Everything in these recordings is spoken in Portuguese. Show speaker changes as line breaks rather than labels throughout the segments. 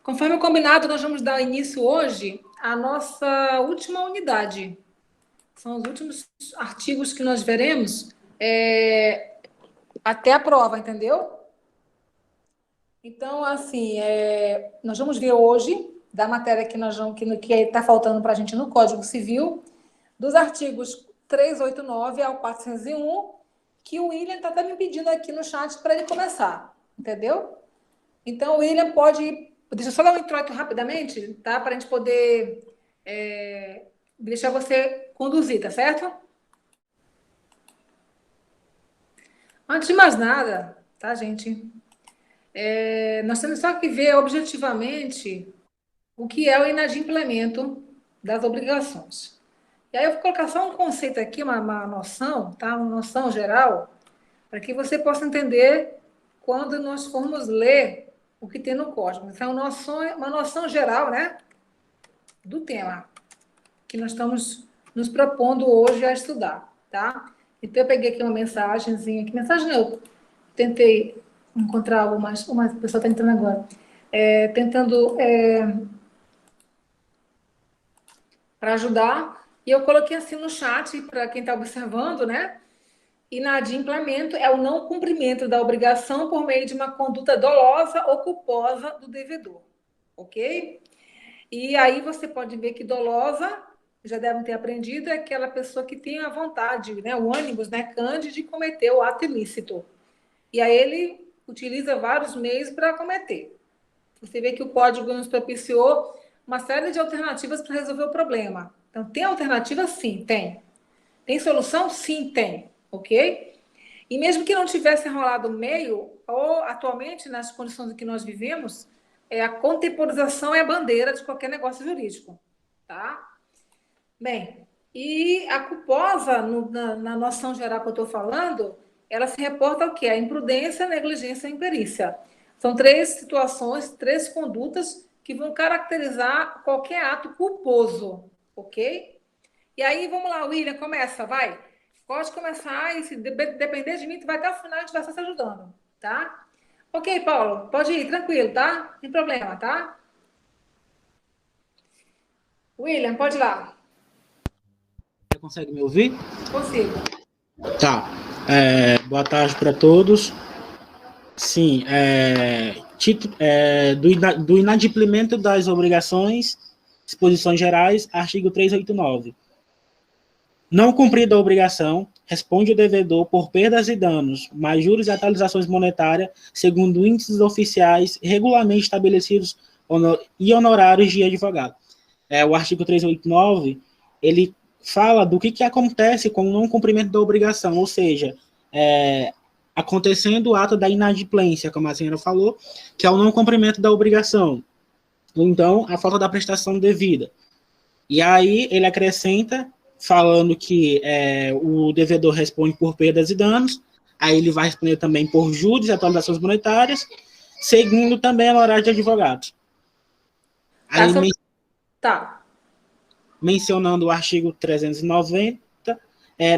Conforme combinado, nós vamos dar início hoje à nossa última unidade. São os últimos artigos que nós veremos até a prova, entendeu? Então, assim, nós vamos ver hoje, da matéria que está faltando para a gente no Código Civil, dos artigos 389 ao 401, que o William está até me pedindo aqui no chat para ele começar, entendeu? Então, o William pode... Deixa eu só dar um intro aqui rapidamente, tá? Para a gente poder deixar você conduzir, tá certo? Antes de mais nada, tá, gente? Nós temos só que ver objetivamente o que é o inadimplemento das obrigações. E aí eu vou colocar só um conceito aqui, uma noção, tá? Uma noção geral, para que você possa entender quando nós formos ler o que tem no código. Então, uma noção geral, né, do tema que nós estamos nos propondo hoje a estudar, tá? Então, eu peguei aqui uma mensagenzinha, que mensagem eu tentei encontrar uma pessoa está entrando agora, tentando para ajudar, e eu coloquei assim no chat para quem está observando, né? Inadimplemento é o não cumprimento da obrigação por meio de uma conduta dolosa ou culposa do devedor, ok? E aí você pode ver que dolosa, já devem ter aprendido, é aquela pessoa que tem a vontade, né, o ânimo, né, cândido de cometer o ato ilícito. E aí ele utiliza vários meios para cometer. Você vê que o código nos propiciou uma série de alternativas para resolver o problema. Então, tem alternativa? Sim, tem. Tem solução? Sim, tem. Ok? E mesmo que não tivesse rolado o meio, ou atualmente, nas condições em que nós vivemos, a contemporização é a bandeira de qualquer negócio jurídico. Tá? Bem, e a culposa, na noção geral que eu estou falando, ela se reporta ao quê? A imprudência, a negligência e a imperícia. São três situações, três condutas que vão caracterizar qualquer ato culposo, ok? E aí, vamos lá, William, começa, vai. Pode começar e se depender de mim, tu vai até o final, a gente vai estar se ajudando, tá? Ok, Paulo, pode ir, tranquilo, tá? Não tem problema, tá? William, pode ir lá.
Você consegue me ouvir?
Consigo.
Tá. Boa tarde para todos. Sim, do inadimplemento das obrigações, disposições gerais, artigo 389. Não cumprida a obrigação, responde o devedor por perdas e danos, mais juros e atualizações monetárias, segundo índices oficiais regularmente estabelecidos e honorários de advogado. O artigo 389, ele fala do que acontece com o não cumprimento da obrigação, ou seja, acontecendo o ato da inadimplência, como a senhora falou, que é o não cumprimento da obrigação, ou então a falta da prestação devida. E aí ele acrescenta, falando que o devedor responde por perdas e danos, aí ele vai responder também por juros e atualizações monetárias, segundo também a horário de advogados. Aí,
Tá.
mencionando o artigo 390,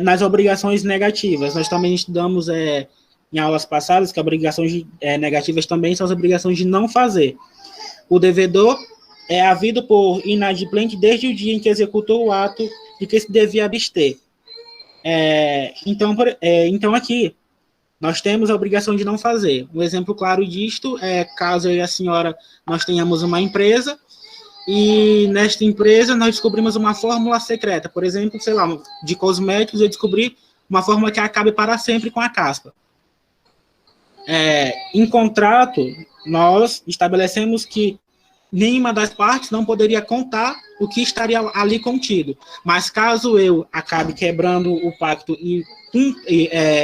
nas obrigações negativas. Nós também estudamos em aulas passadas que obrigações negativas também são as obrigações de não fazer. O devedor é havido por inadimplente desde o dia em que executou o ato de que se devia abster. Então, aqui, nós temos a obrigação de não fazer. Um exemplo claro disto é caso eu e a senhora nós tenhamos uma empresa e nesta empresa nós descobrimos uma fórmula secreta, por exemplo, sei lá, de cosméticos, eu descobri uma fórmula que acabe para sempre com a caspa. Em contrato, nós estabelecemos que nenhuma das partes não poderia contar o que estaria ali contido, mas caso eu acabe quebrando o pacto e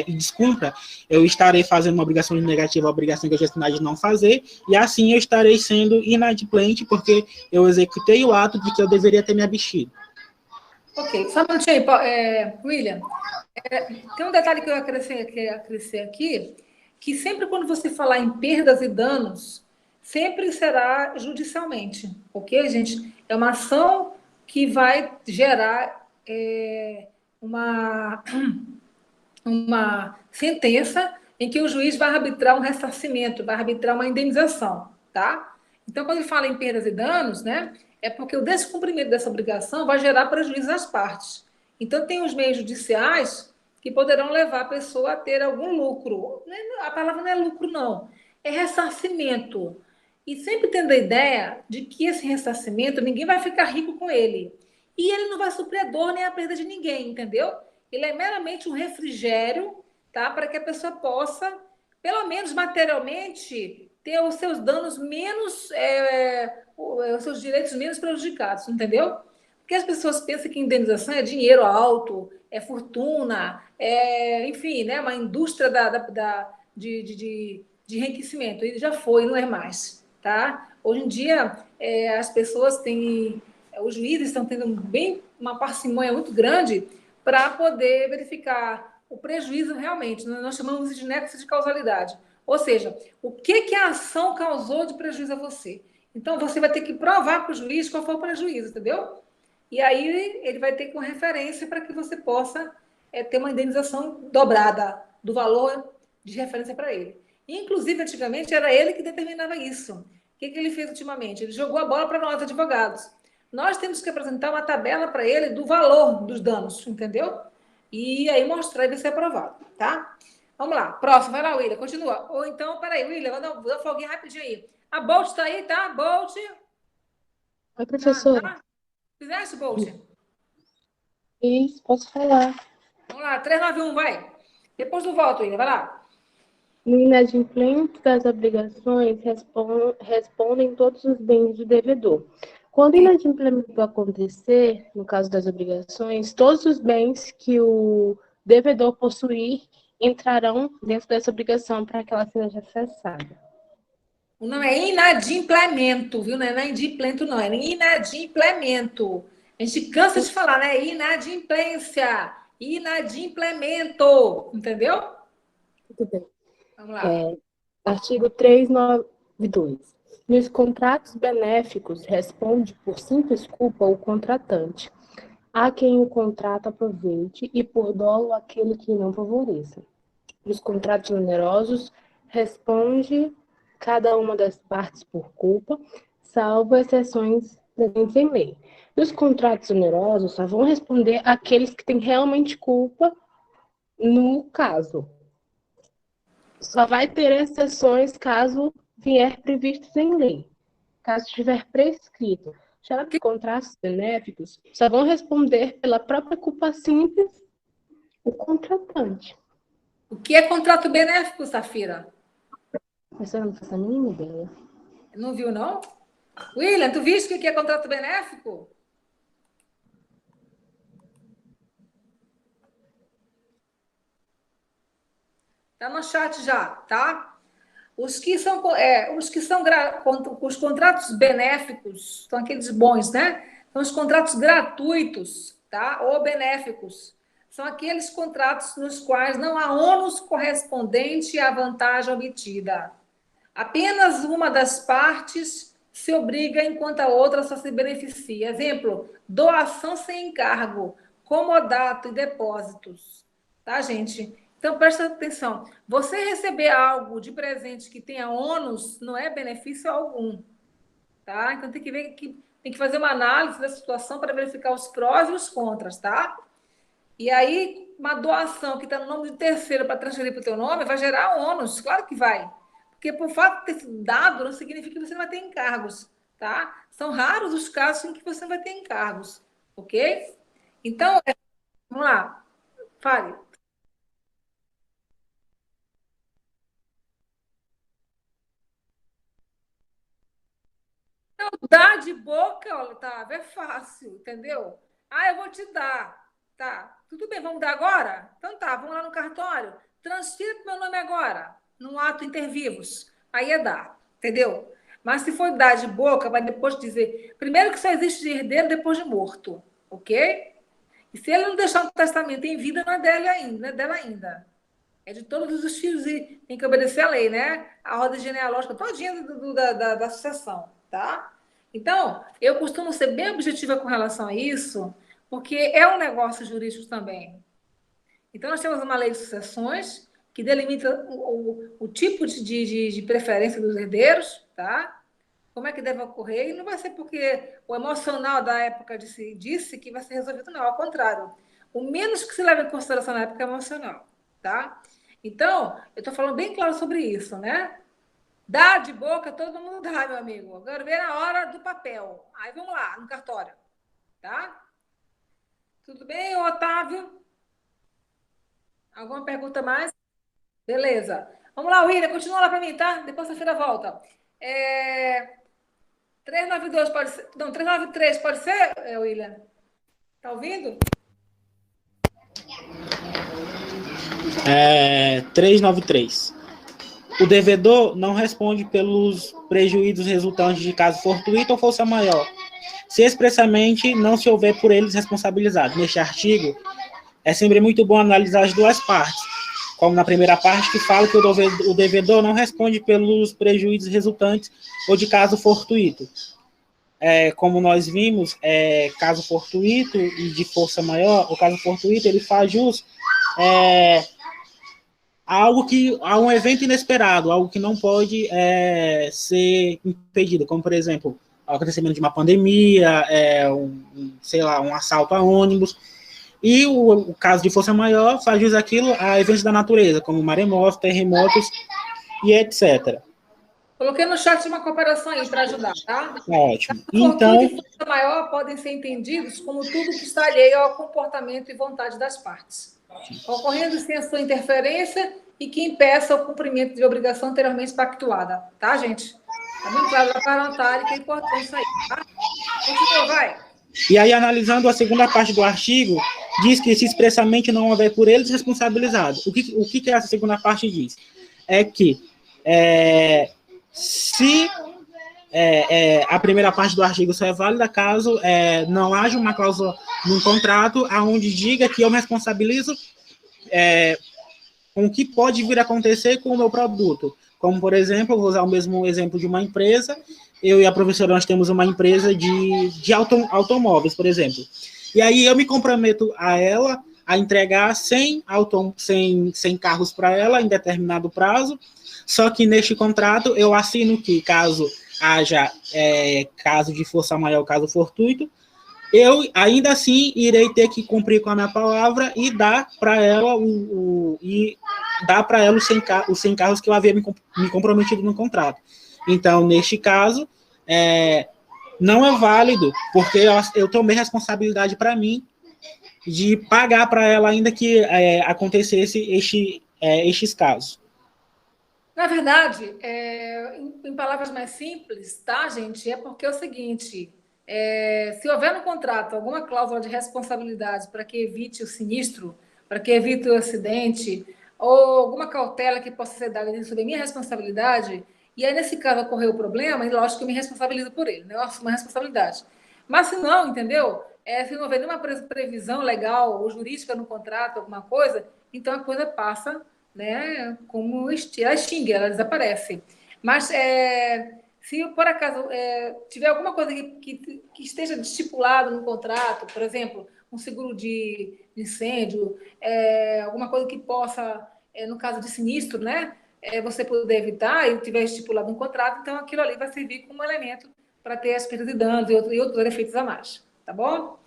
descumpra, eu estarei fazendo uma obrigação negativa, a obrigação que eu já assinei de não fazer, e assim eu estarei sendo inadimplente, porque eu executei o ato de que eu deveria ter me abstido.
Ok, só um minutinho aí, William. Tem um detalhe que eu acrescer aqui, que sempre quando você falar em perdas e danos, sempre será judicialmente, ok, gente? É uma ação que vai gerar uma sentença em que o juiz vai arbitrar um ressarcimento, vai arbitrar uma indenização, tá? Então, quando ele fala em perdas e danos, né, é porque o descumprimento dessa obrigação vai gerar prejuízo às partes. Então, tem os meios judiciais que poderão levar a pessoa a ter algum lucro. A palavra não é lucro, não. É ressarcimento. E sempre tendo a ideia de que esse ressarcimento, ninguém vai ficar rico com ele. E ele não vai suprir a dor nem a perda de ninguém, entendeu? Ele é meramente um refrigério, tá? Para que a pessoa possa, pelo menos materialmente, ter os seus danos menos, os seus direitos menos prejudicados, entendeu? Porque as pessoas pensam que indenização é dinheiro alto, é fortuna, enfim, né, uma indústria de enriquecimento. E já foi, não é mais, tá? Hoje em dia, as pessoas têm, os juízes estão tendo bem uma parcimônia muito grande para poder verificar o prejuízo realmente. Nós chamamos de nexo de causalidade. Ou seja, o que a ação causou de prejuízo a você. Então, você vai ter que provar para o juiz qual foi o prejuízo, entendeu? E aí ele vai ter com referência para que você possa ter uma indenização dobrada do valor de referência para ele. Inclusive, antigamente, era ele que determinava isso. O que ele fez ultimamente? Ele jogou a bola para nós, advogados. Nós temos que apresentar uma tabela para ele do valor dos danos, entendeu? E aí mostrar e ver se é aprovado, tá? Vamos lá, próximo, vai lá, William, continua. Ou então, peraí, William, vou dar uma folguinha rapidinho aí. A Bolt está aí, tá? Bolt.
Oi, professora.
Tá? Fizeste, Bolt?
Isso, posso falar.
Vamos lá, 391, vai. Depois do voto, William, vai lá.
No inadimplemento das obrigações, respondem todos os bens do devedor. Quando o inadimplemento acontecer, no caso das obrigações, todos os bens que o devedor possuir entrarão dentro dessa obrigação para que ela seja cessada.
O nome é inadimplemento, viu? Não é inadimplento, não. É inadimplemento. A gente cansa de falar, né? Inadimplência. Inadimplemento. Entendeu?
Tudo bem.
Vamos lá.
Artigo 392. Nos contratos benéficos, responde por simples culpa o contratante, a quem o contrato aproveite, e por dolo aquele que não favoreça. Nos contratos onerosos, responde cada uma das partes por culpa, salvo exceções presentes em lei. Nos contratos onerosos, só vão responder aqueles que têm realmente culpa no caso. Só vai ter exceções caso vier previstos em lei. Caso estiver prescrito. Já nos contratos benéficos, só vão responder pela própria culpa simples o contratante.
O que é contrato benéfico, Safira?
Mas eu não faço a mínima ideia.
Não viu, não? William, tu viste o que é contrato benéfico? Tá no chat já, tá? Os contratos benéficos são aqueles bons, né? São os contratos gratuitos, tá? Ou benéficos. São aqueles contratos nos quais não há ônus correspondente à vantagem obtida. Apenas uma das partes se obriga enquanto a outra só se beneficia. Exemplo, doação sem encargo, comodato e depósitos. Tá, gente? Então, presta atenção. Você receber algo de presente que tenha ônus não é benefício algum. Tá? Então, tem que ver tem que fazer uma análise da situação para verificar os prós e os contras, tá? E aí, uma doação que está no nome de terceiro para transferir para o teu nome vai gerar ônus, claro que vai. Porque por fato de ter sido dado, não significa que você não vai ter encargos, tá? São raros os casos em que você não vai ter encargos, ok? Então, vamos lá, fale. Não, dar de boca, Otávio, é fácil, entendeu? Ah, eu vou te dar. Tá, tudo bem, vamos dar agora? Então tá, vamos lá no cartório. Transfira para o meu nome agora, num ato inter vivos. Aí é dar, entendeu? Mas se for dar de boca, vai depois dizer. Primeiro que só existe herdeiro depois de morto, ok? E se ele não deixar um testamento em vida, não é dele ainda, não é dela ainda. É de todos os filhos e tem que obedecer à lei, né? A ordem genealógica todinha da sucessão, tá? Então, eu costumo ser bem objetiva com relação a isso, porque é um negócio jurídico também. Então, nós temos uma lei de sucessões que delimita o tipo de preferência dos herdeiros, tá? como é que deve ocorrer, e não vai ser porque o emocional da época disse que vai ser resolvido, não, ao contrário. O menos que se leva em consideração na época é emocional, tá? Então, eu estou falando bem claro sobre isso, né? Dá de boca, todo mundo dá, meu amigo. Agora vem na hora do papel. Aí vamos lá, no cartório, tá? Tudo bem, Otávio? Alguma pergunta mais? Beleza. Vamos lá, William, continua lá para mim, tá? Depois a feira volta. 392 pode ser. Não, 393 pode ser, William? Tá ouvindo?
393. O devedor não responde pelos prejuízos resultantes de caso fortuito ou força maior, se expressamente não se houver por eles responsabilizado. Neste artigo, é sempre muito bom analisar as duas partes, como na primeira parte, que fala que o devedor não responde pelos prejuízos resultantes ou de caso fortuito. Como nós vimos, caso fortuito e de força maior, o caso fortuito, ele faz jus a um evento inesperado, algo que não pode ser impedido, como, por exemplo, o acontecimento de uma pandemia, sei lá, um assalto a ônibus. E o caso de força maior faz jus àquilo a eventos da natureza, como maremotos, terremotos e etc.
Coloquei no chat uma cooperação aí para ajudar, tá?
Ótimo.
Então,
Então,
e força maior podem ser entendidos como tudo que está alheio ao comportamento e vontade das partes, ocorrendo sem a sua interferência e que impeça o cumprimento de obrigação anteriormente pactuada, tá, gente? Tá bem claro para anotar que é importante isso aí, tá? Continua, vai.
E aí, analisando a segunda parte do artigo, diz que se expressamente não houver por eles responsabilizado. O que essa segunda parte diz? É que se a primeira parte do artigo só é válida caso não haja uma cláusula num contrato onde diga que eu me responsabilizo com o que pode vir a acontecer com o meu produto. Como, por exemplo, vou usar o mesmo exemplo de uma empresa. Eu e a professora, nós temos uma empresa de automóveis, por exemplo. E aí eu me comprometo a ela a entregar 100 carros para ela em determinado prazo, só que neste contrato eu assino que caso haja caso de força maior, caso fortuito, eu ainda assim irei ter que cumprir com a minha palavra e dar para ela os 100 carros que eu havia me comprometido no contrato. Então, neste caso, não é válido, porque eu tomei responsabilidade para mim de pagar para ela ainda que acontecesse estes casos.
Na verdade, em palavras mais simples, tá, gente? É porque é o seguinte: se houver no contrato alguma cláusula de responsabilidade para que evite o sinistro, para que evite o acidente, ou alguma cautela que possa ser dada sobre a minha responsabilidade, e aí, nesse caso, ocorreu o problema, e lógico que eu me responsabilizo por ele, né? Eu assumo a responsabilidade. Mas se não, entendeu? Se não houver nenhuma previsão legal ou jurídica no contrato, alguma coisa, então a coisa passa, né, como ela extingue, ela desaparece. Mas se por acaso tiver alguma coisa que esteja estipulado no contrato, por exemplo, um seguro de incêndio, alguma coisa que possa, no caso de sinistro, né, você poder evitar e tiver estipulado no contrato, então aquilo ali vai servir como elemento para ter as perdas e danos e outros efeitos a mais, tá bom?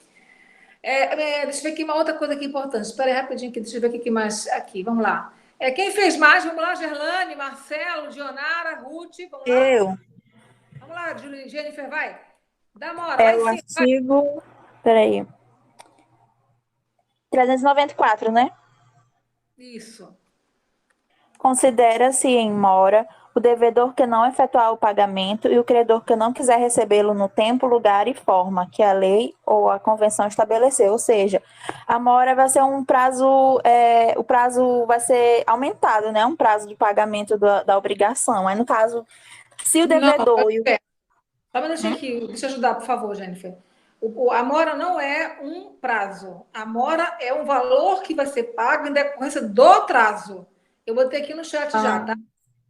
Deixa eu ver aqui uma outra coisa aqui importante. Espera aí rapidinho aqui, deixa eu ver o que mais aqui. Vamos lá. Quem fez mais? Vamos lá, Gerlane, Marcelo, Dionara, Ruth. Vamos lá.
Eu.
Vamos lá, Jennifer, vai. Dá uma hora, vai
É o
sim.
artigo. Peraí. 394, né?
Isso.
Considera-se em mora o devedor que não efetuar o pagamento e o credor que não quiser recebê-lo no tempo, lugar e forma que a lei ou a convenção estabeleceu. Ou seja, a mora vai ser um prazo, o prazo vai ser aumentado, né? Um prazo de pagamento da obrigação. Aí, no caso, se o devedor...
Só um minutinho aqui, deixa eu ajudar, por favor, Jennifer. A mora não é um prazo. A mora é um valor que vai ser pago em decorrência do atraso. Eu botei aqui no chat já, tá?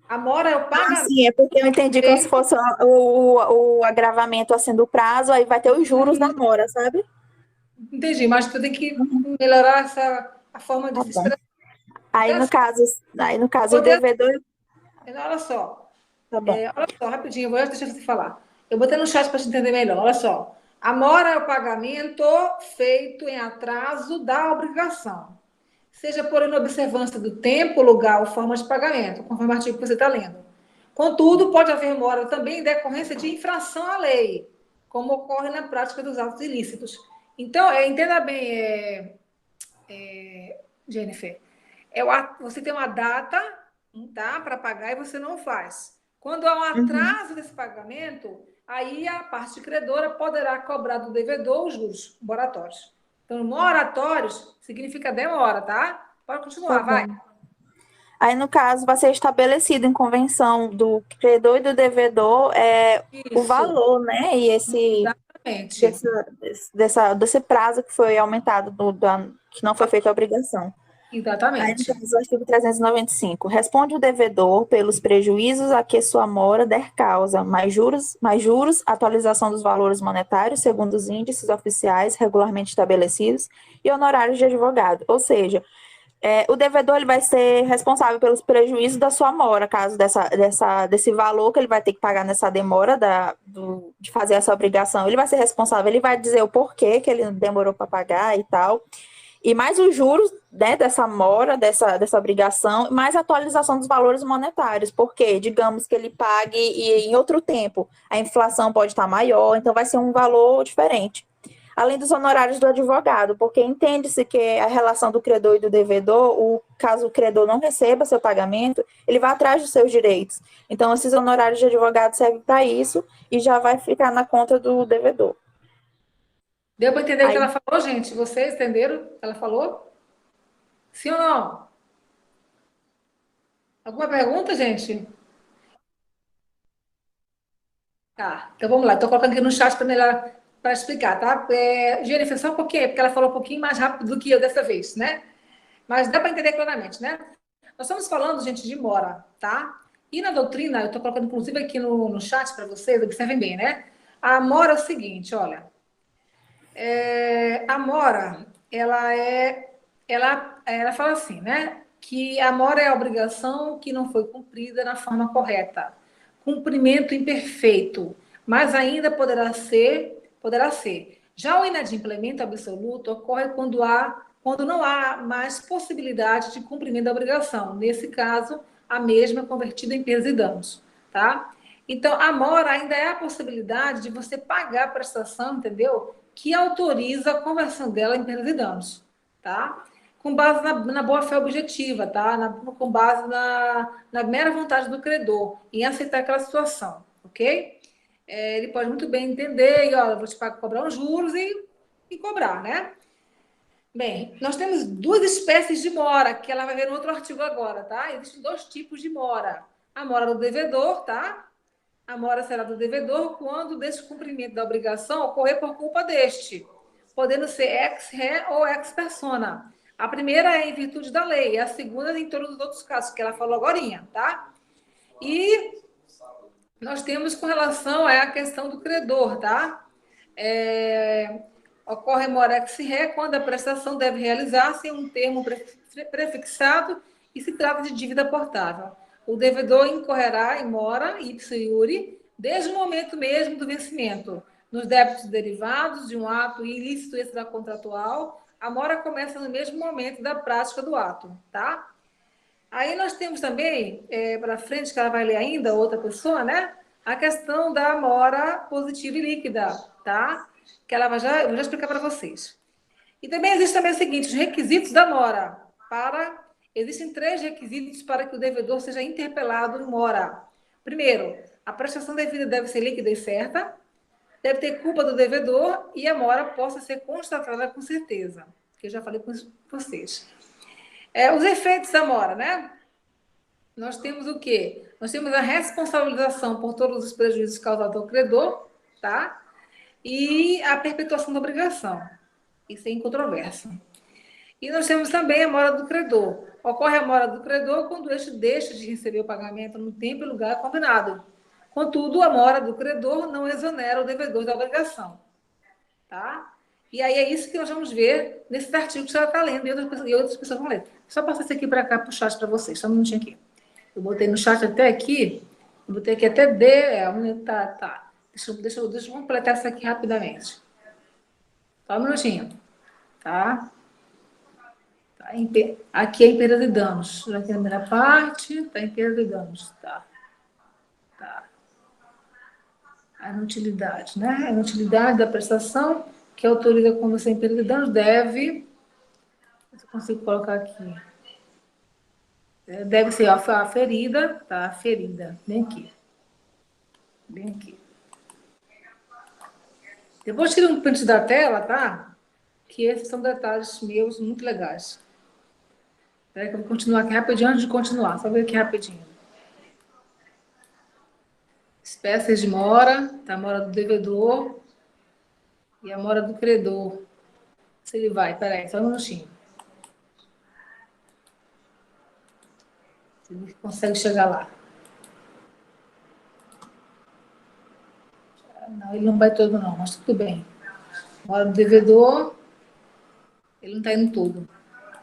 A mora é o pagamento.
Sim, é porque eu entendi como se fosse o agravamento assim do prazo, aí vai ter os juros da mora, sabe?
Entendi, mas tu tem que melhorar a forma de se expressar.
Aí no caso o devedor.
Olha só.
Tá bom.
Olha só, rapidinho, deixa você falar. Eu botei no chat para te entender melhor. Olha só. A mora é o pagamento feito em atraso da obrigação, seja por inobservância do tempo, lugar ou forma de pagamento, conforme o artigo que você está lendo. Contudo, pode haver mora também em decorrência de infração à lei, como ocorre na prática dos atos ilícitos. Então, entenda bem, Jennifer, você tem uma data, tá, para pagar e você não faz. Quando há um atraso desse pagamento, aí a parte credora poderá cobrar do devedor os juros moratórios. Então, moratórios significa demora, tá? Pode continuar, vai.
Aí, no caso, vai ser estabelecido em convenção do credor e do devedor o valor, né? E
Exatamente.
desse prazo que foi aumentado, que não foi feita a obrigação.
Exatamente.
Aí, no caso, o artigo 395. Responde o devedor pelos prejuízos a que sua mora der causa, mais juros, atualização dos valores monetários segundo os índices oficiais regularmente estabelecidos e honorários de advogado. Ou seja, o devedor ele vai ser responsável pelos prejuízos da sua mora, caso desse valor que ele vai ter que pagar nessa demora de fazer essa obrigação. Ele vai ser responsável, ele vai dizer o porquê que ele demorou para pagar e tal. E mais os juros, né, dessa mora, dessa obrigação, mais a atualização dos valores monetários, porque, digamos que ele pague e em outro tempo a inflação pode estar maior, então vai ser um valor diferente. Além dos honorários do advogado, porque entende-se que a relação do credor e do devedor, caso o credor não receba seu pagamento, ele vai atrás dos seus direitos. Então, esses honorários de advogado servem para isso e já vai ficar na conta do devedor.
Deu para entender o que ela falou, gente? Vocês entenderam o que ela falou? Sim ou não? Alguma pergunta, gente? Tá, então vamos lá. Estou colocando aqui no chat para explicar, tá? Jennifer, só um pouquinho, porque ela falou um pouquinho mais rápido do que eu dessa vez, né? Mas dá para entender claramente, né? Nós estamos falando, gente, de mora, tá? E na doutrina, eu estou colocando inclusive aqui no chat para vocês, observem bem, né? A mora é o seguinte, olha. A mora, ela fala assim, né? Que a mora é a obrigação que não foi cumprida na forma correta. Cumprimento imperfeito, mas ainda poderá ser. Já o inadimplemento absoluto ocorre quando não há mais possibilidade de cumprimento da obrigação. Nesse caso, a mesma é convertida em perdas e danos, tá? Então, a mora ainda é a possibilidade de você pagar a prestação, entendeu? Que autoriza a conversão dela em perdas e danos, tá? Com base na boa-fé objetiva, tá? Com base na mera vontade do credor em aceitar aquela situação, ok? Ele pode muito bem entender e, olha, vou te cobrar os juros e cobrar, né? Bem, nós temos duas espécies de mora, que ela vai ver no outro artigo agora, tá? Existem dois tipos de mora. A mora do devedor, tá? A mora será do devedor quando o descumprimento da obrigação ocorrer por culpa deste, podendo ser ex ré ou ex persona. A primeira é em virtude da lei, a segunda em todos os outros casos, que ela falou agorinha, tá? E nós temos com relação à questão do credor, tá? Ocorre mora ex ré quando a prestação deve realizar-se em um termo prefixado e se trata de dívida portável. O devedor incorrerá em mora ipso iure desde o momento mesmo do vencimento. Nos débitos derivados de um ato ilícito extracontratual, a mora começa no mesmo momento da prática do ato, tá? Aí nós temos também, para frente, que ela vai ler ainda, outra pessoa, né? A questão da mora positiva e líquida, tá? Que ela eu vou já explicar para vocês. E também existe também o seguinte, os requisitos da mora. Existem 3 requisitos para que o devedor seja interpelado em mora. Primeiro, a prestação devida deve ser líquida e certa, deve ter culpa do devedor e a mora possa ser constatada com certeza, que eu já falei com vocês. Os efeitos da mora, né? Nós temos o quê? Nós temos a responsabilização por todos os prejuízos causados ao credor, tá? E a perpetuação da obrigação. Isso é incontroverso. E nós temos também a mora do credor. Ocorre a mora do credor quando este deixa de receber o pagamento no tempo e lugar combinado. Contudo, a mora do credor não exonera o devedor da obrigação. Tá? E aí é isso que nós vamos ver nesses artigos que você está lendo e outras pessoas vão ler. Só passar isso aqui para cá para o chat para vocês. Só um minutinho aqui. Eu botei no chat até aqui Eu botei aqui até D, tá. Deixa eu completar isso aqui rapidamente. Só um minutinho, tá? Aqui é em perda de danos. Aqui na primeira parte, tá em perda de danos, tá? A inutilidade, né? A inutilidade da prestação que autoriza a conversão em perda de danos deve... Se eu consigo colocar aqui. Deve ser a ferida, tá? A ferida. Bem aqui. Bem aqui. Depois tira um print da tela, tá? Que esses são detalhes meus muito legais. Espera que eu vou continuar aqui rapidinho antes de continuar. Só ver aqui rapidinho. Espécies de mora, tá? A mora do devedor e a mora do credor. Se ele vai, peraí, só um minutinho. Se ele consegue chegar lá. Não, ele não vai todo não, mas tudo bem. Mora do devedor, ele não está indo tudo.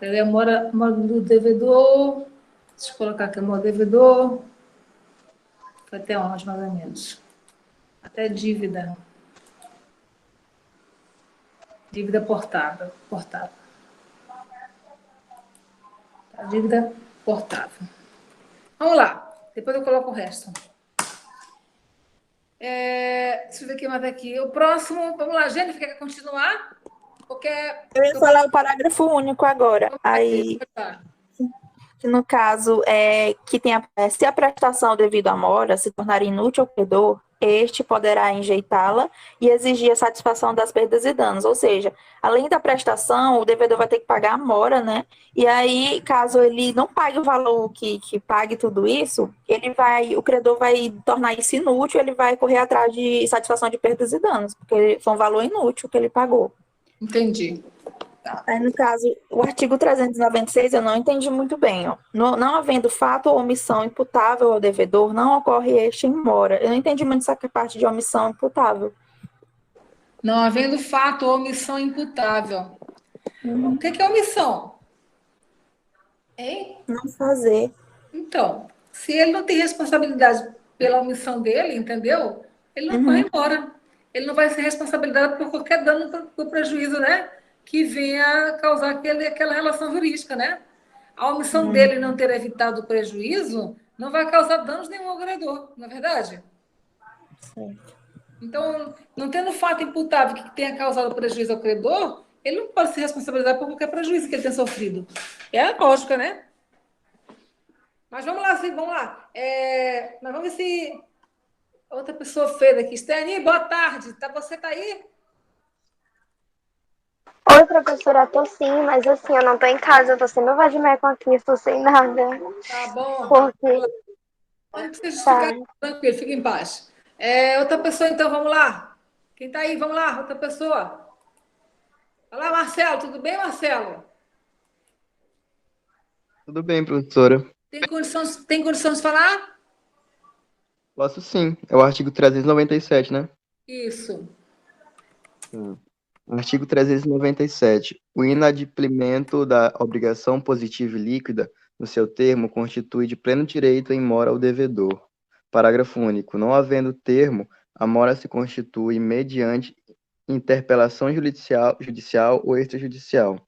Ele é mora do devedor. Deixa eu colocar aqui a mora do devedor. Foi até onde, mais ou menos? Até dívida. Dívida portável. Tá, dívida portável. Vamos lá. Depois eu coloco o resto. Deixa eu ver o que mais aqui. O próximo, vamos lá, Jennifer, quer continuar? Porque...
Eu ia falar o parágrafo único agora. Aí, que no caso, se a prestação devido à mora se tornar inútil ao credor, este poderá enjeitá-la e exigir a satisfação das perdas e danos. Ou seja, além da prestação, o devedor vai ter que pagar a mora, né? E aí, caso ele não pague o valor que pague tudo isso, o credor vai tornar isso inútil, ele vai correr atrás de satisfação de perdas e danos, porque foi um valor inútil que ele pagou.
Entendi.
Aí, no caso, o artigo 396 eu não entendi muito bem. Ó. Não havendo fato ou omissão imputável ao devedor, não ocorre este em mora. Eu não entendi muito essa parte de omissão imputável.
Não havendo fato ou omissão imputável. O que é omissão? Hein?
Não fazer.
Então, se ele não tem responsabilidade pela omissão dele, entendeu? Ele não vai embora. Ele não vai ser responsabilizado por qualquer dano, por prejuízo, né? Que venha causar aquela relação jurídica, né? A omissão dele não ter evitado o prejuízo não vai causar danos nenhum ao credor, não é verdade?
Certo.
Então, não tendo fato imputável que tenha causado prejuízo ao credor, ele não pode ser responsabilizado por qualquer prejuízo que ele tenha sofrido. É a lógica, né? Mas vamos lá, vamos lá. Mas vamos ver se outra pessoa fez aqui. Steny, boa tarde. Você tá aí?
Oi, professora, tô sim, mas assim, eu não tô em casa, eu tô sem meu vadimeco aqui, estou sem nada.
Tá bom.
Porque...
Não precisa
Tá.
ficar tranquilo, fica em paz. Outra pessoa, então, vamos lá. Quem tá aí? Vamos lá, outra pessoa. Olá, Marcelo, tudo bem, Marcelo?
Tudo bem, professora.
Tem condição de falar?
Posso sim. É o artigo 397, né?
Isso.
Artigo 397. O inadimplemento da obrigação positiva e líquida no seu termo constitui de pleno direito em mora ao devedor. Parágrafo único. Não havendo termo, a mora se constitui mediante interpelação judicial ou extrajudicial.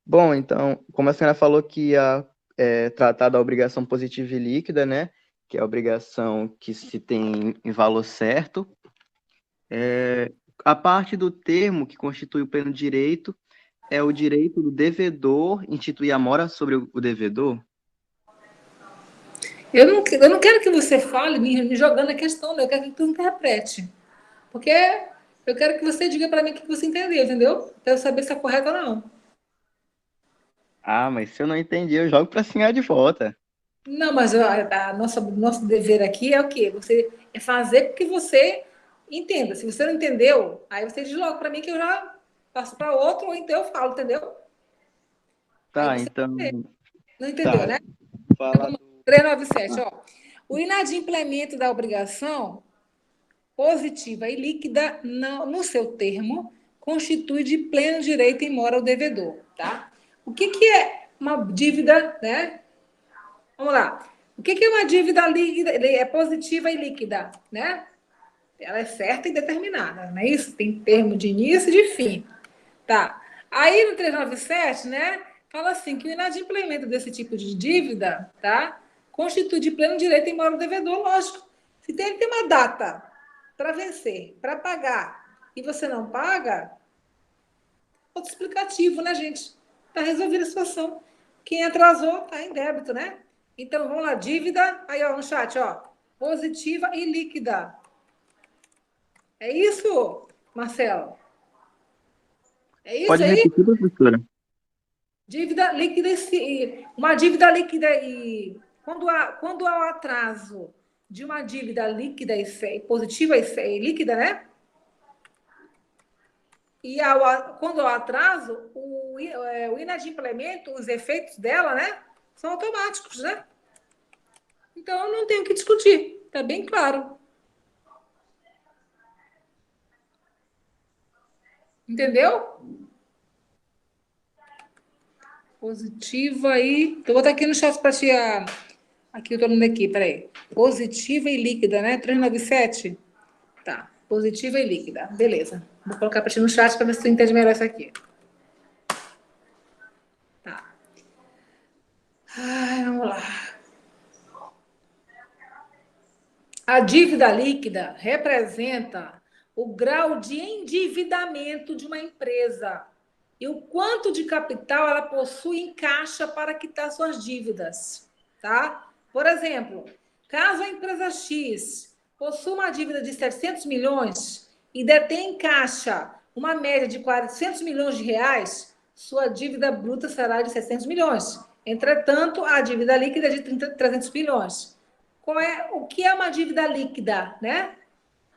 Bom, então, como a senhora falou que ia tratar da obrigação positiva e líquida, né? Que é a obrigação que se tem em valor certo. A parte do termo que constitui o pleno direito é o direito do devedor instituir a mora sobre o devedor?
Eu não quero que você fale me jogando a questão, né? Eu quero que tu interprete. Porque eu quero que você diga para mim o que você entendeu, entendeu? Para eu saber se é correto ou não.
Ah, mas se eu não entendi, eu jogo para a senhora de volta.
Não, mas nosso dever aqui é o quê? É fazer com que você entenda. Se você não entendeu, aí você diz logo para mim que eu já passo para outro, ou então eu falo, entendeu?
Tá, então...
Não entendeu,
tá.
né?
Fala do...
397, ó. O inadimplemento da obrigação positiva e líquida no seu termo constitui de pleno direito em mora ao devedor, tá? O que é uma dívida, né? Vamos lá. O que é uma dívida líquida? É positiva e líquida, né? Ela é certa e determinada, não é isso? Tem termo de início e de fim. Tá. Aí no 397, né, fala assim que o inadimplemento desse tipo de dívida, tá, constitui de pleno direito em mora o devedor, lógico. Se tem uma data para vencer, para pagar, e você não paga, outro explicativo, né, gente? Está resolvida a situação. Quem atrasou está em débito, né? Então, vamos lá, dívida, aí ó, no chat, ó, positiva e líquida. É isso, Marcelo? É isso
Pode
aí?
repetir, professora?
Dívida líquida uma dívida líquida e quando há o atraso de uma dívida líquida e positiva e líquida, né? E quando há o atraso, o inadimplemento, os efeitos dela, né? São automáticos, né? Então não tem o que discutir, tá bem claro. Entendeu? Positiva e. Eu vou botar aqui no chat para ti. Aqui eu tô lendo aqui, peraí. Positiva e líquida, né? 397. Tá. Positiva e líquida. Beleza. Vou colocar para ti no chat para ver se tu entende melhor isso aqui. Tá. Ai, vamos lá. A dívida líquida representa o grau de endividamento de uma empresa e o quanto de capital ela possui em caixa para quitar suas dívidas, tá? Por exemplo, caso a empresa X possua uma dívida de 700 milhões e detém em caixa uma média de 400 milhões de reais, sua dívida bruta será de 600 milhões. Entretanto, a dívida líquida é de 300 milhões. O que é uma dívida líquida, né?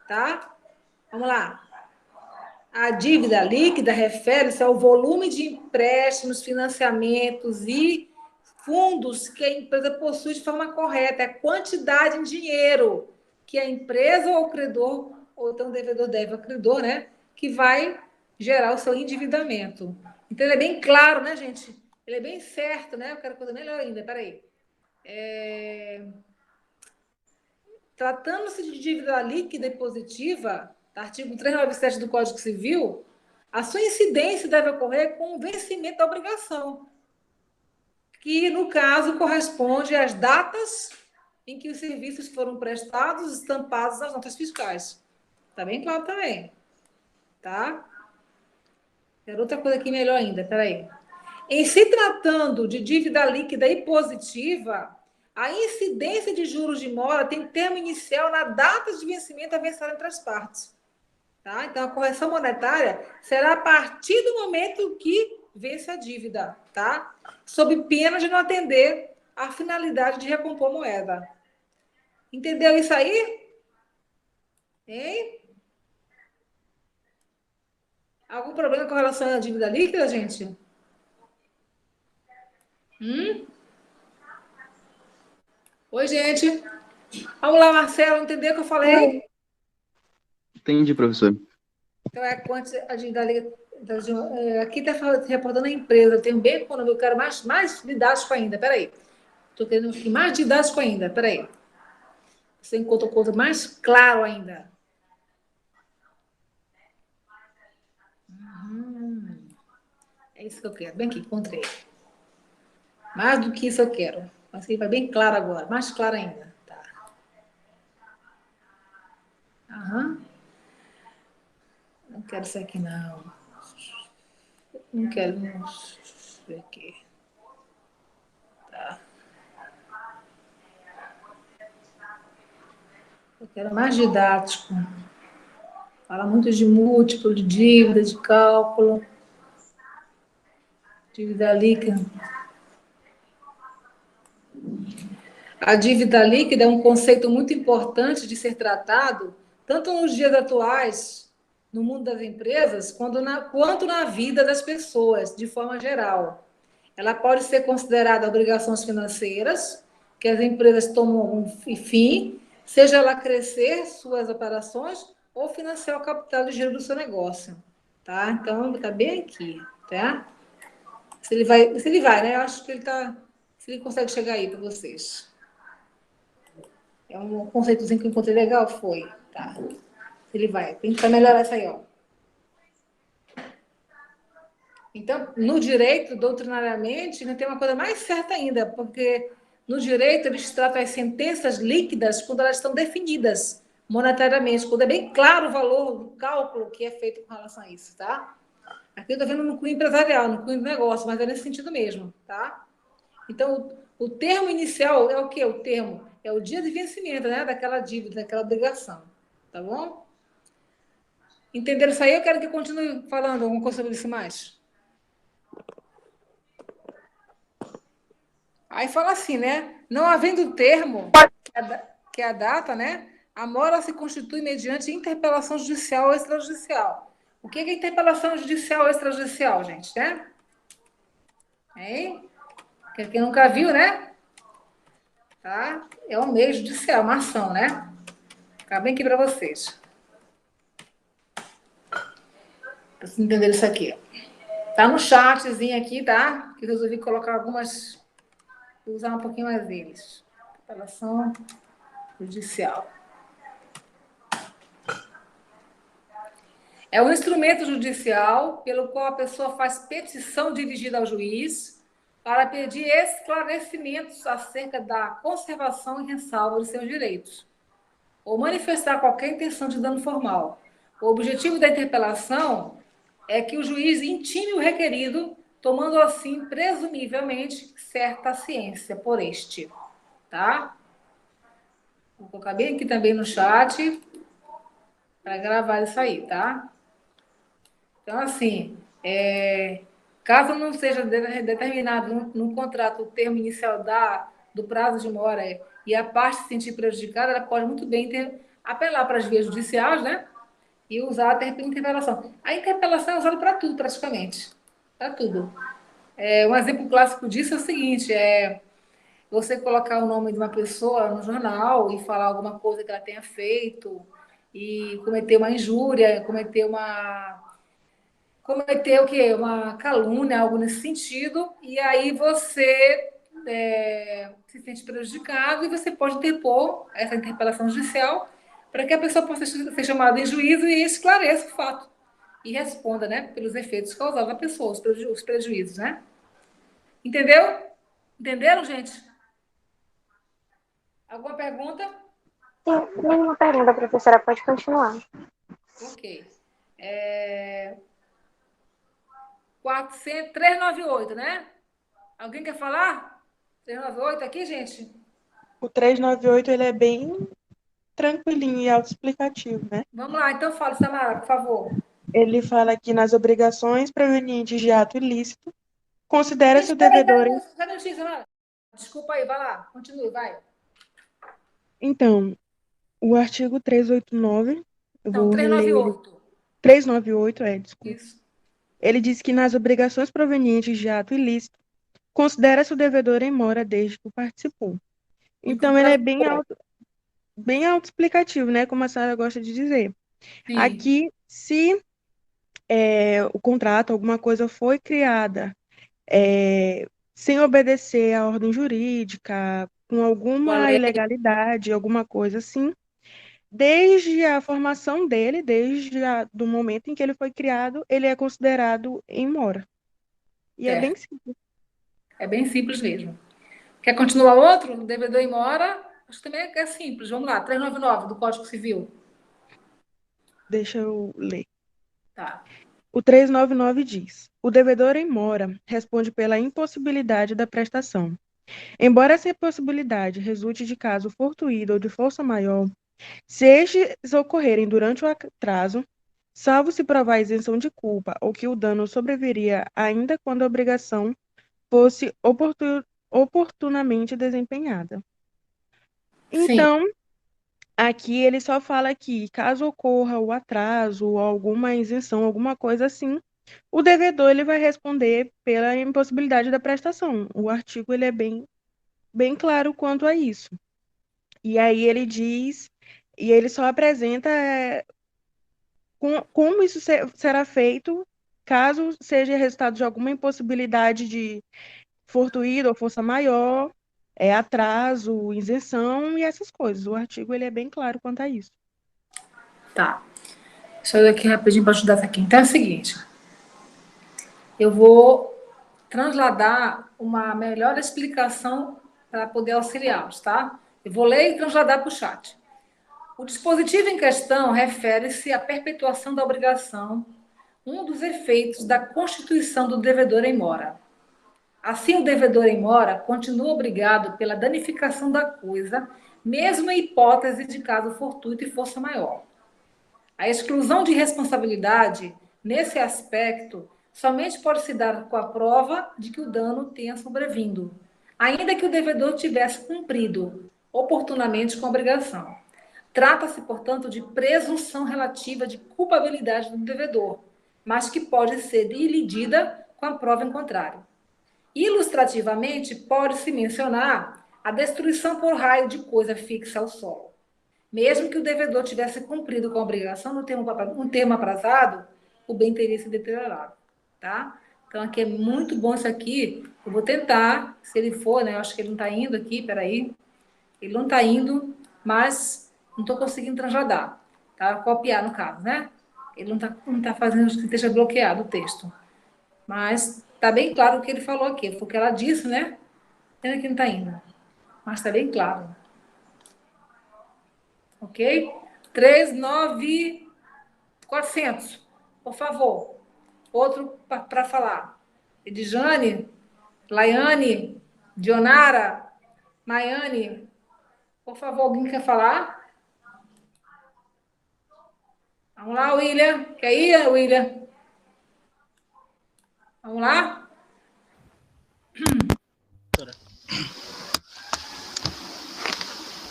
Tá? Vamos lá. A dívida líquida refere-se ao volume de empréstimos, financiamentos e fundos que a empresa possui de forma correta, é a quantidade em dinheiro que a empresa ou o credor, ou então o devedor deve ao credor, né? Que vai gerar o seu endividamento. Então, ele é bem claro, né, gente? Ele é bem certo, né? Eu quero coisa melhor ainda, peraí. Tratando-se de dívida líquida e positiva, artigo 397 do Código Civil, a sua incidência deve ocorrer com o vencimento da obrigação, que, no caso, corresponde às datas em que os serviços foram prestados, estampados nas notas fiscais. Está bem claro também. Tá? Quero outra coisa aqui melhor ainda, peraí. Em se tratando de dívida líquida e positiva, a incidência de juros de mora tem termo inicial na data de vencimento a vencer entre as partes. Tá? Então, a correção monetária será a partir do momento que vence a dívida, tá? Sob pena de não atender à finalidade de recompor moeda. Entendeu isso aí? Hein? Algum problema com relação à dívida líquida, gente? Oi, gente. Vamos lá, Marcelo, entendeu o que eu falei?
Entendi, professor.
Então, a dívida líquida. Aqui está reportando a empresa. Eu tenho bem econômico, eu quero mais didático ainda. Peraí. Estou querendo aqui mais didático ainda. Peraí. Você encontra coisa mais claro ainda. É isso que eu quero. Bem aqui, encontrei. Mais do que isso eu quero. Mas aqui vai bem claro agora. Mais claro ainda. Tá. Aham. Não quero isso aqui, não. Não quero. Não. Deixa eu ver aqui. Tá. Eu quero mais didático. Fala muito de múltiplo, de dívida, de cálculo. Dívida líquida. A dívida líquida é um conceito muito importante de ser tratado, tanto nos dias atuais, no mundo das empresas, quanto na vida das pessoas, de forma geral. Ela pode ser considerada obrigações financeiras, que as empresas tomam um fim, seja ela crescer suas operações ou financiar o capital de giro do seu negócio. Tá? Então, está bem aqui. Tá? Se ele vai, né? Eu acho que ele está. Se ele consegue chegar aí para vocês. É um conceitozinho que eu encontrei legal, foi. Tá. Ele vai. Tem que melhorar isso aí, ó. Então, no direito, doutrinariamente, não tem uma coisa mais certa ainda, porque no direito eles tratam as sentenças líquidas quando elas estão definidas monetariamente, quando é bem claro o valor do cálculo que é feito com relação a isso, tá? Aqui eu estou vendo no cunho empresarial, no cunho do negócio, mas é nesse sentido mesmo, tá? Então, o termo inicial é o quê? O termo é o dia de vencimento, né? Daquela dívida, daquela obrigação, tá bom? Entenderam isso aí? Eu quero que eu continue falando alguma coisa sobre isso mais. Aí fala assim, né? Não havendo termo, que é a data, né? A mora se constitui mediante interpelação judicial ou extrajudicial. O que é interpelação judicial ou extrajudicial, gente, né? Hein? Quem nunca viu, né? Tá? É um meio judicial, uma ação, né? Fica bem aqui para vocês. Para vocês entenderem isso aqui. Tá no chatzinho aqui, tá? Que eu resolvi colocar algumas, usar um pouquinho mais deles. Interpelação judicial. É um instrumento judicial pelo qual a pessoa faz petição dirigida ao juiz para pedir esclarecimentos acerca da conservação e ressalva de seus direitos, ou manifestar qualquer intenção de dano formal. O objetivo da interpelação é que o juiz intime o requerido, tomando assim, presumivelmente, certa ciência por este. Tá? Vou colocar bem aqui também no chat para gravar isso aí, tá? Então, assim, caso não seja determinado no contrato o termo inicial do prazo de mora e a parte se sentir prejudicada, ela pode muito bem apelar para as vias judiciais, né? E usar a interpelação. A interpelação é usada para tudo, praticamente. Para tudo. Um exemplo clássico disso é o seguinte: você colocar o nome de uma pessoa no jornal e falar alguma coisa que ela tenha feito e cometer uma injúria, cometer o quê? Uma calúnia, algo nesse sentido, e aí você se sente prejudicado e você pode interpor essa interpelação judicial para que a pessoa possa ser chamada em juízo e esclareça o fato e responda, né, pelos efeitos causados à pessoa, os prejuízos, né? Entendeu? Entenderam, gente? Alguma pergunta?
Sim, nenhuma pergunta, professora, pode continuar.
Ok. 398, né? Alguém quer falar? 398 aqui, gente?
O 398 ele é bem tranquilinho e autoexplicativo, né?
Vamos lá, então fala, Samara, por favor.
Ele fala que nas obrigações provenientes de ato ilícito, considera-se o
Peraí,
devedor...
só um minutinho, Samara. Desculpa aí, vai lá, continue, vai.
Então, o artigo 389, eu
Não,
vou reler ele.
398.
398, desculpa.
Isso.
Ele diz que nas obrigações provenientes de ato ilícito, considera-se o devedor em mora desde que o participou. Então, ele é bem autoexplicativo, né? Como a senhora gosta de dizer.
Sim.
Aqui, se o contrato, alguma coisa foi criada sem obedecer à ordem jurídica, com alguma ilegalidade, alguma coisa assim, desde a formação dele, do momento em que ele foi criado, ele é considerado em mora. E é bem simples.
É bem simples mesmo. Quer continuar outro? Devedor em mora? Acho que também é simples. Vamos lá, 399 do Código Civil.
Deixa eu ler.
Tá.
O 399 diz: o devedor em mora responde pela impossibilidade da prestação. Embora essa impossibilidade resulte de caso fortuito ou de força maior, se estes ocorrerem durante o atraso, salvo se provar a isenção de culpa ou que o dano sobreviria ainda quando a obrigação fosse oportunamente desempenhada. Então, aqui ele só fala que, caso ocorra o atraso, alguma isenção, alguma coisa assim, o devedor ele vai responder pela impossibilidade da prestação. O artigo ele é bem claro quanto a isso. E aí ele diz, e ele só apresenta como isso será feito caso seja resultado de alguma impossibilidade de fortuito ou força maior, atraso, isenção e essas coisas. O artigo ele é bem claro quanto a isso.
Tá. Deixa eu ir aqui rapidinho para ajudar aqui. Então é o seguinte, eu vou transladar uma melhor explicação para poder auxiliá-los, tá? Eu vou ler e transladar para o chat. O dispositivo em questão refere-se à perpetuação da obrigação, um dos efeitos da constituição do devedor em mora. Assim, o devedor em mora continua obrigado pela danificação da coisa, mesmo em hipótese de caso fortuito e força maior. A exclusão de responsabilidade, nesse aspecto, somente pode se dar com a prova de que o dano tenha sobrevindo, ainda que o devedor tivesse cumprido oportunamente com a obrigação. Trata-se, portanto, de presunção relativa de culpabilidade do devedor, mas que pode ser ilidida com a prova em contrário. Ilustrativamente, pode-se mencionar a destruição por raio de coisa fixa ao solo. Mesmo que o devedor tivesse cumprido com a obrigação no termo aprazado, o bem teria se deteriorado, tá? Então, aqui é muito bom isso aqui. Eu vou tentar, se ele for, né? Eu acho que ele não está indo aqui, peraí. Ele não está indo, mas não estou conseguindo transladar, tá? Copiar, no caso, né? Ele não tá fazendo que esteja bloqueado o texto. Mas está bem claro o que ele falou aqui. Foi o que ela disse, né? Pena que não está indo. Mas está bem claro. Ok? 39400. Por favor. Outro para falar. Edjane, Laiane, Dionara, Maiane. Por favor, alguém quer falar? Vamos lá, William. Quer ir, William? Vamos lá?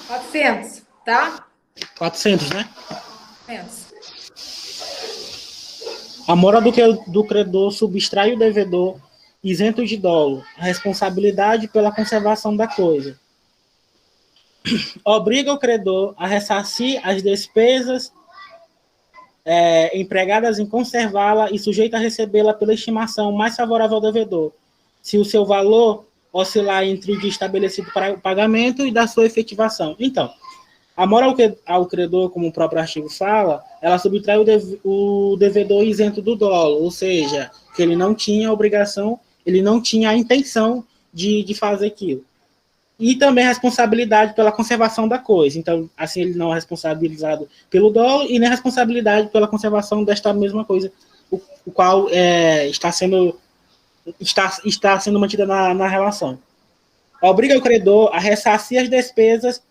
400, tá?
400, né?
400.
A mora do credor subtrai o devedor isento de dolo, a responsabilidade pela conservação da coisa. Obriga o credor a ressarcir as despesas empregadas em conservá-la e sujeita a recebê-la pela estimação mais favorável ao devedor, se o seu valor oscilar entre o dia estabelecido para o pagamento e da sua efetivação. Então, a mora ao credor, como o próprio artigo fala, ela subtrai o devedor isento do dolo, ou seja, que ele não tinha a obrigação, ele não tinha a intenção de fazer aquilo. E também a responsabilidade pela conservação da coisa. Então, assim, ele não é responsabilizado pelo dolo e nem a responsabilidade pela conservação desta mesma coisa, o qual está sendo mantida na relação. Obriga o credor a ressarcir as despesas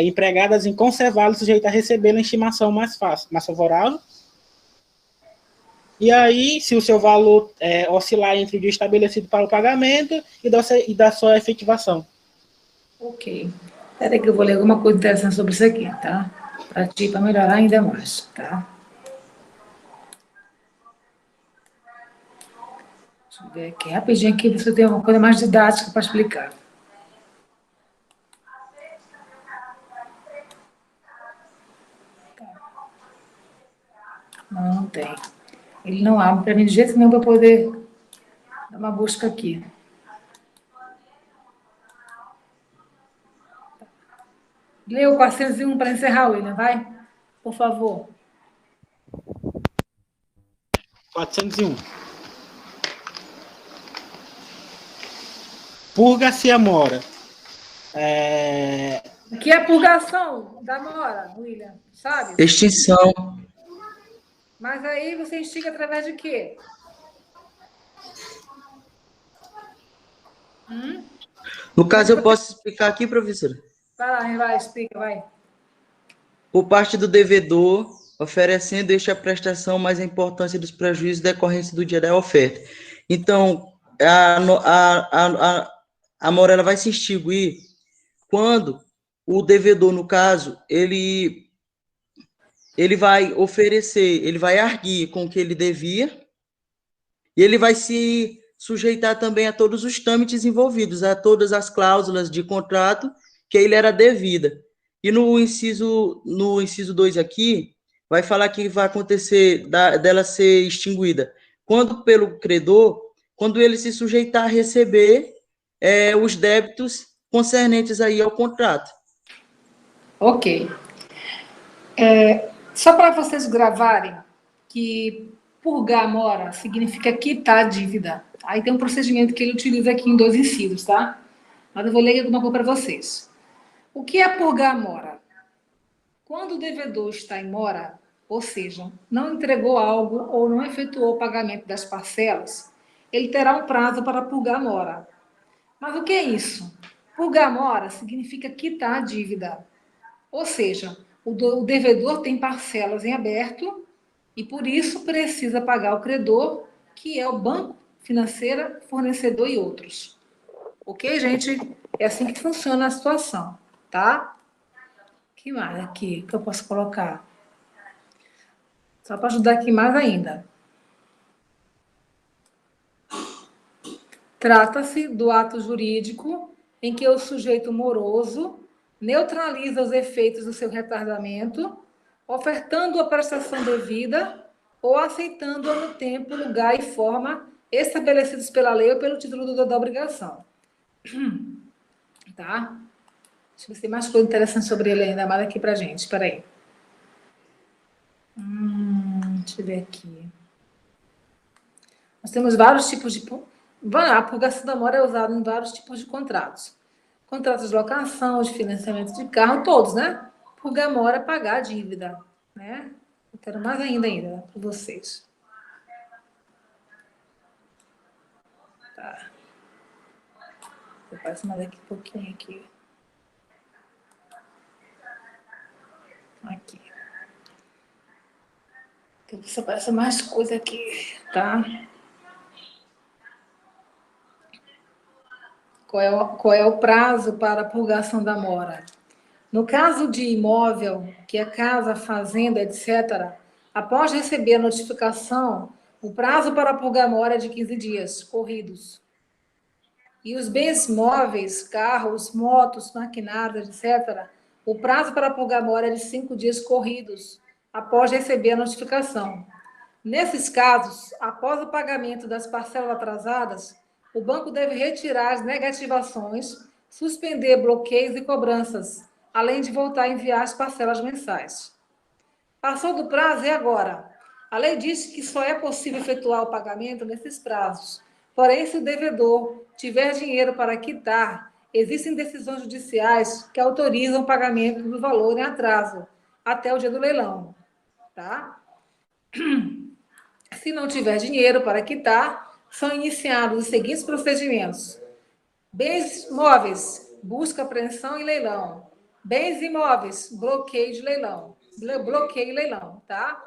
empregadas em conservá-lo, sujeito a recebê-lo em estimação mais favorável. E aí, se o seu valor oscilar entre o dia estabelecido para o pagamento e da sua efetivação.
Ok. Espera aí que eu vou ler alguma coisa interessante sobre isso aqui, tá? Para melhorar ainda mais, tá? Deixa eu ver aqui, rapidinho aqui, se eu tenho uma coisa mais didática para explicar. Não tem. Ele não abre para mim de jeito nenhum para poder dar uma busca aqui. Lê o 401 para encerrar, William, vai? Por favor.
401. Purga-se a mora.
O que é purgação da mora, William? Sabe?
Extinção.
Mas aí você instiga através de quê?
No caso, eu posso explicar aqui, professora?
Vai, explica, vai.
Por parte do devedor, oferecendo a prestação, mais a importância dos prejuízos decorrentes do dia da oferta. Então, a mora ela vai se extinguir quando o devedor, no caso, ele vai oferecer, ele vai arguir com o que ele devia, e ele vai se sujeitar também a todos os trâmites envolvidos, a todas as cláusulas de contrato que ele era devida. E no inciso 2 aqui, vai falar que vai acontecer dela ser extinguida quando pelo credor, quando ele se sujeitar a receber os débitos concernentes aí ao contrato.
Ok. Só para vocês gravarem que purgar a mora significa quitar a dívida. Aí tem um procedimento que ele utiliza aqui em 2 incisos, tá? Mas eu vou ler alguma coisa para vocês. O que é purgar a mora? Quando o devedor está em mora, ou seja, não entregou algo ou não efetuou o pagamento das parcelas, ele terá um prazo para purgar a mora. Mas o que é isso? Purgar a mora significa quitar a dívida. Ou seja, o devedor tem parcelas em aberto e, por isso, precisa pagar o credor, que é o banco, financeira, fornecedor e outros. Ok, gente? É assim que funciona a situação, tá? O que mais aqui que eu posso colocar? Só para ajudar aqui mais ainda. Trata-se do ato jurídico em que o sujeito moroso neutraliza os efeitos do seu retardamento, ofertando a prestação devida ou aceitando-a no tempo, lugar e forma estabelecidos pela lei ou pelo título da obrigação. Tá? Deixa eu ver se tem mais coisa interessante sobre ele ainda mais aqui pra gente. Espera aí. Deixa eu ver aqui. Nós temos vários tipos de... A purgação da mora é usada em vários tipos de contratos. Contratos de locação, de financiamento de carro, todos, né? Purgar a mora é pagar a dívida, né? Eu quero mais ainda para vocês. Tá. Eu passo mais aqui um pouquinho aqui. Aqui. Só aparece mais coisa aqui, tá? Qual é o prazo para a purgação da mora? No caso de imóvel, que é casa, fazenda, etc., após receber a notificação, o prazo para purgar a mora é de 15 dias corridos. E os bens móveis, carros, motos, maquinários, etc., o prazo para purgar a mora é de 5 dias corridos, após receber a notificação. Nesses casos, após o pagamento das parcelas atrasadas, o banco deve retirar as negativações, suspender bloqueios e cobranças, além de voltar a enviar as parcelas mensais. Passou do prazo, e agora? A lei diz que só é possível efetuar o pagamento nesses prazos. Porém, se o devedor tiver dinheiro para quitar, existem decisões judiciais que autorizam o pagamento do valor em atraso, até o dia do leilão. Tá? Se não tiver dinheiro para quitar, são iniciados os seguintes procedimentos: bens móveis, busca, apreensão e leilão. Bens imóveis, bloqueio de leilão. Bloqueio e leilão, tá?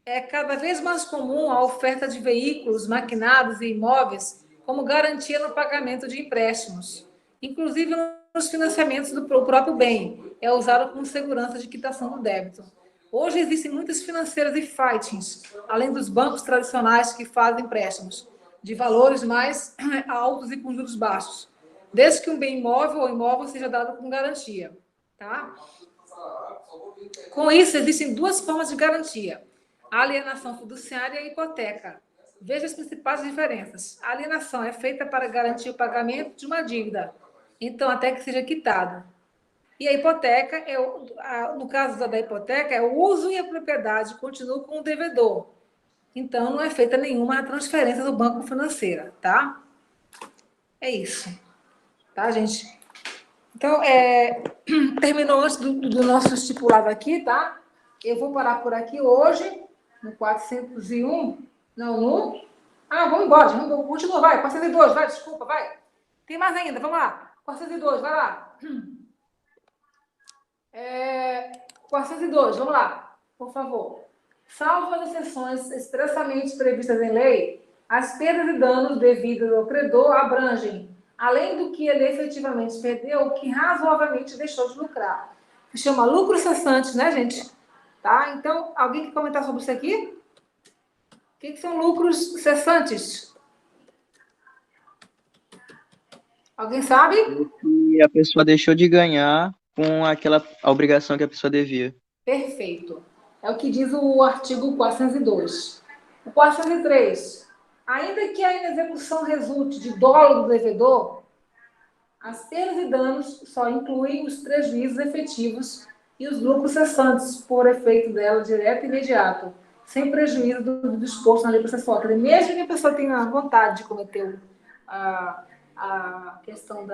É cada vez mais comum a oferta de veículos, maquinários e imóveis como garantia no pagamento de empréstimos. Inclusive nos financiamentos do próprio bem. É usado como segurança de quitação do débito. Hoje existem muitas financeiras e fightings, além dos bancos tradicionais que fazem empréstimos de valores mais altos e com juros baixos, desde que um bem imóvel ou imóvel seja dado com garantia. Tá? Com isso, existem 2 formas de garantia: a alienação fiduciária e a hipoteca. Veja as principais diferenças. A alienação é feita para garantir o pagamento de uma dívida, então até que seja quitada. E a hipoteca, no caso da hipoteca, é o uso e a propriedade continuam com o devedor. Então, não é feita nenhuma transferência do banco financeira, tá? É isso. Tá, gente? Então, terminou antes do nosso estipulado aqui, tá? Eu vou parar por aqui hoje, no 401. Não, no... vamos embora, vamos continuar, vai. 402, vai, desculpa, vai. Tem mais ainda, vamos lá. 402, vai lá. 402, vamos lá, por favor. Salvo as exceções expressamente previstas em lei, as perdas e danos devidos ao credor abrangem, além do que ele efetivamente perdeu, que razoavelmente deixou de lucrar. Se chama lucros cessantes, né, gente? Tá? Então, alguém quer comentar sobre isso aqui? O que são lucros cessantes? Alguém sabe?
E a pessoa deixou de ganhar com a obrigação que a pessoa devia.
Perfeito. É o que diz o artigo 402. O 403. Ainda que a inexecução resulte de dolo do devedor, as perdas e danos só incluem os prejuízos efetivos e os lucros cessantes por efeito dela direto e imediato, sem prejuízo do disposto na lei processual. Quer dizer, mesmo que a pessoa tenha vontade de cometer a questão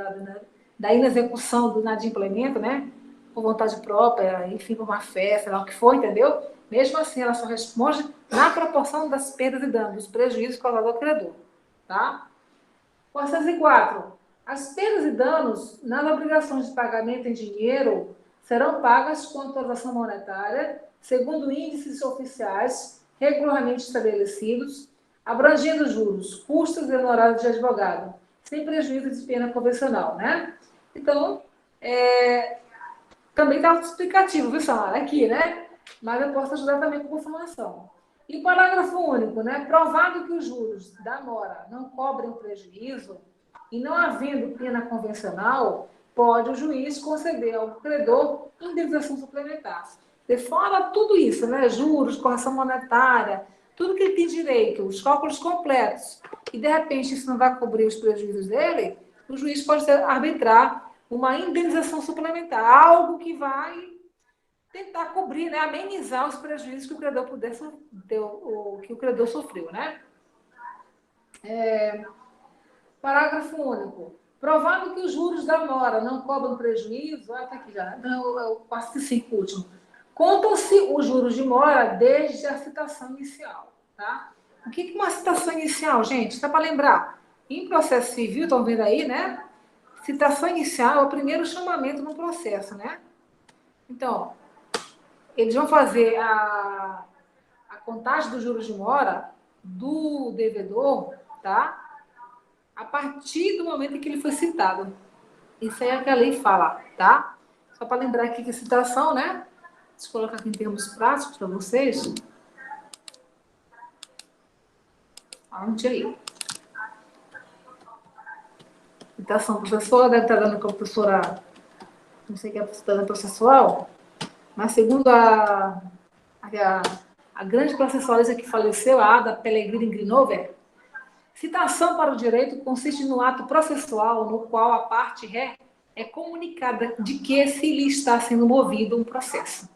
da inexecução do inadimplemento, né? Por vontade própria, enfim, por uma fé, sei lá o que for, entendeu? Mesmo assim, ela só responde na proporção das perdas e danos, dos prejuízos causados ao credor, tá? 404. As perdas e danos nas obrigações de pagamento em dinheiro serão pagas com autorização monetária, segundo índices oficiais regularmente estabelecidos, abrangendo juros, custos e honorários de advogado, sem prejuízo de pena convencional, né? Então, também está explicativo, viu, Samara? Aqui, né? Mas eu posso ajudar também com confirmação. E o parágrafo único, né? Provado que os juros da mora não cobrem prejuízo e não havendo pena convencional, pode o juiz conceder ao credor indenização suplementar. De fora tudo isso, né? Juros, correção monetária, tudo que ele tem direito, os cálculos completos, e de repente isso não vai cobrir os prejuízos dele, o juiz pode arbitrar uma indenização suplementar, algo que vai tentar cobrir, né, amenizar os prejuízos que o credor que o credor sofreu, né? Parágrafo único. Provado que os juros da mora não cobram prejuízo, tá aqui já, não, é o 45 último. Contam-se os juros de mora desde a citação inicial, tá? O que é uma citação inicial, gente? Dá para lembrar? Em processo civil, estão vendo aí, né? Citação inicial é o primeiro chamamento no processo, né? Então, eles vão fazer a contagem dos juros de mora do devedor, tá? A partir do momento em que ele foi citado. Isso aí é que a lei fala, tá? Só para lembrar aqui que a citação, né? Deixa eu colocar aqui em termos práticos para vocês. Onde aí? Citação processual deve estar dando com a professora, não sei o que é a professora processual, mas segundo a grande processualista que faleceu, a Ada Pellegrini Grinover, citação para o direito consiste no ato processual no qual a parte ré é comunicada de que se lhe está sendo movido um processo,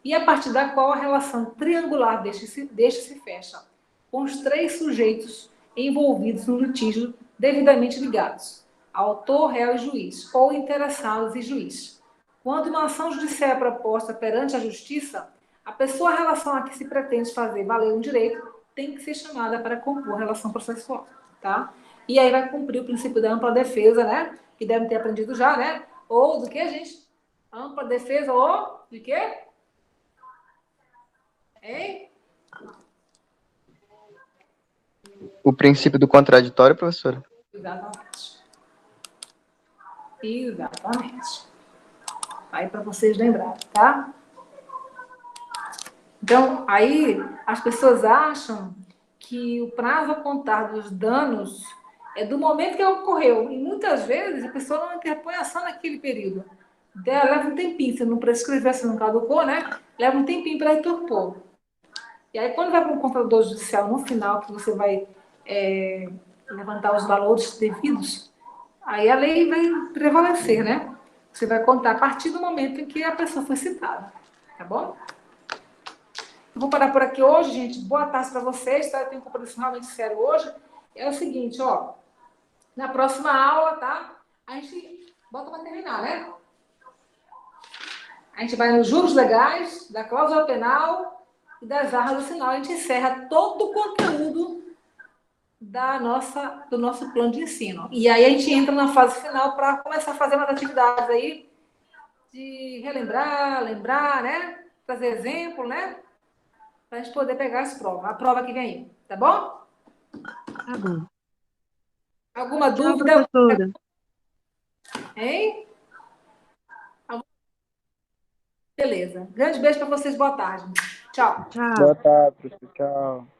e a partir da qual a relação triangular deste se fecha, com os três sujeitos envolvidos no litígio devidamente ligados, autor, réu e juiz, ou interessados e juiz. Quando uma ação judicial é proposta perante a justiça, a pessoa, a relação a que se pretende fazer valer um direito, tem que ser chamada para compor a relação processual, tá? E aí vai cumprir o princípio da ampla defesa, né? Que devem ter aprendido já, né? Ou do que, gente? Ampla defesa ou de quê? Hein?
O princípio do contraditório, professora?
Exatamente. Exatamente. Aí para vocês lembrarem, tá? Então, aí as pessoas acham que o prazo a contar dos danos é do momento que ocorreu. E muitas vezes a pessoa não interpõe ação naquele período. Leva um tempinho, se não prescrever, se não caducou, né? Leva um tempinho para interpor. E aí, quando vai para um contador judicial no final, que você vai levantar os valores devidos, aí a lei vai prevalecer, né? Você vai contar a partir do momento em que a pessoa foi citada. Tá bom? Eu vou parar por aqui hoje, gente. Boa tarde para vocês, tá? Eu tenho um compromisso realmente sério hoje. É o seguinte, ó. Na próxima aula, tá? A gente bota para terminar, né? A gente vai nos juros legais, da cláusula penal e das armas do sinal. A gente encerra todo o conteúdo do nosso plano de ensino. E aí a gente entra na fase final para começar a fazer umas atividades aí de relembrar, lembrar, né? Trazer exemplo, né? Para a gente poder pegar as provas. A prova que vem aí, tá bom?
Tá bom.
Alguma
Tchau,
dúvida?
professora.
Hein? Beleza. Grande beijo para vocês. Boa tarde. Tchau.
Tchau.
Boa tarde, professor. Tchau.